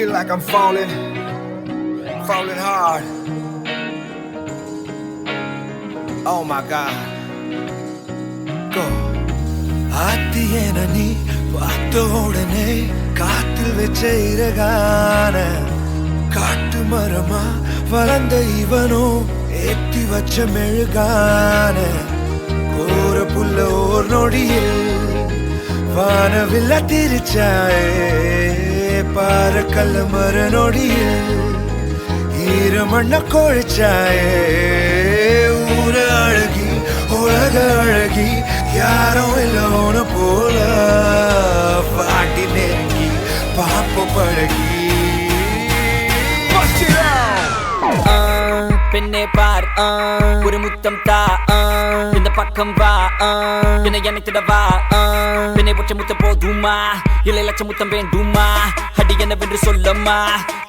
feel like I'm falling hard. Oh my God. Go. ஆத்தியன நீ பார்த்த உடனே காத்தில் வச்ச இறகான காட்டு மரமா வளர்ந்த இவனோ ஏத்தி வச்ச மெழுகான கோர புல்ல ஓர் நொடியில் வானவில்ல திரிச்சாயே பாரக்கல்ல மர நொடியில் ஈரமண்ண கொழிச்சாயே ஊர அழகி உலக அழகி யாரும் இல்லோன போல பாட்டி நெருங்கி பாப்ப பழகி பெண்ணே பார் ஒரு முத்தம் தா இந்த பக்கம் வா என்னை அணைத்திட வா பெண்ணை ஒற்றை முத்தம் போதுமா இல்லை லட்சம் முத்தம் வேண்டுமா அடி என்னவென்று சொல்லம்மா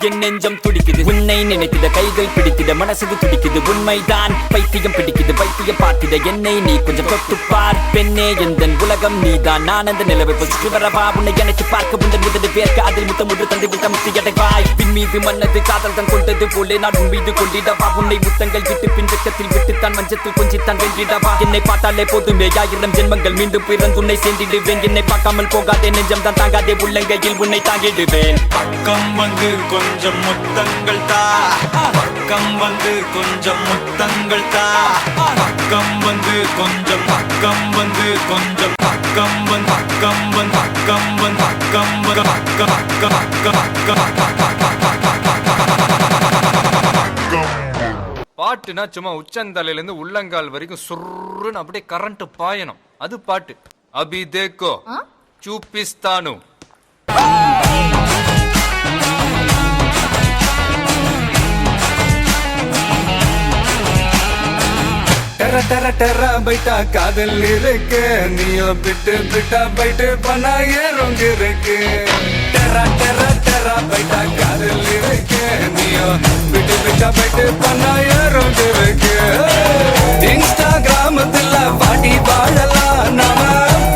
என் நெஞ்சம் துடிக்குது உன்னை நினைத்திட கைகள் பிடித்திட மனசு துடிக்குது உண்மைதான் பைத்தியம் பிடிக்குது பைத்தியம் பார்த்திட என்னை நீ கொஞ்சம் தொட்டு பார் பெண்ணே எந்த உலகம் நீதான் நான் அந்த நிலவை சுற்றி வரவா உன்னை எனக்கு பார்க்க உந்தன் முதல் பேர்க்க அதில் முத்தம் ஒன்று தந்து விட்ட முத்தி எடைவாய் பின் மீது மன்னது காதல் தான் கொண்டது போலே நான் உன் மீது கொண்டிடவா உன்னை முத்தங்கள் விட்டு பின் வெக்கத்தில் விட்டுத்தான் மஞ்சத்தில் கொஞ்சித்தான் வென்றிடவா என்னை பார்த்தாலே போதுமே 1000 ஜென்மங்கள் மீண்டும் பிறந்து உன்னை சேர்ந்திடுவேன் என்னை பார்க்காமல் போகாதே நெஞ்சம் தான் தாங்காதே உள்ளங்கையில் உன்னை தாங்கிடுவேன் பக்கம் வந்து கொஞ்சம் முத்தங்கள் தா பக்கம் வந்து கொஞ்சம் முத்தங்கள் தா பக்கம் வந்து கொஞ்சம் பக்கம் வந்து கொஞ்சம் பக்கம் வந்து பக்கம் வந்து பக்கம் வந்து பக்கம் வந்து பாட்டுனா சும்மா உச்சந்தலையில இருந்து உள்ளங்கால் வரைக்கும் சுருன்னு அப்படியே கரண்ட் பாயணும் அது பாட்டு அபி தேக்கோ சூப்பிஸ்தானு டெர டெர டெர பைட்டா காதல் இருக்கு நீயோ பிட்டு பிட்டா பைட்டு பண்ணா ஏறோங்க இருக்கு டெர டெர டெர பைட்டா காதல் இருக்கு நீயோ பிட்டு பிட்டா பைட்டு பண்ணா ஏறோங்க இருக்கு இன்ஸ்டாகிராமத்துல பாட்டி வாழலாம் நாம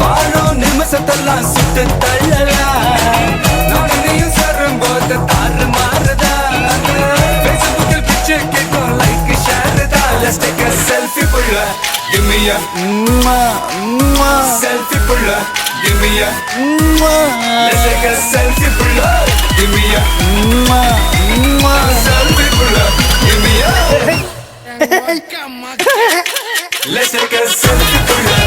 வாழும் நிமிஷத்தெல்லாம் சுட்டு தள்ளலாம் நான் நீயும் சரும் போது தாறு மாறுதா ஃபேஸ்புக்கில் பிக்சர் கேட்கும் லைக் ஷேர் தான் let's take a selfie pulla give me a selfie pulla give me a let's take a selfie pulla give me a selfie pulla give me a let's take a selfie pulla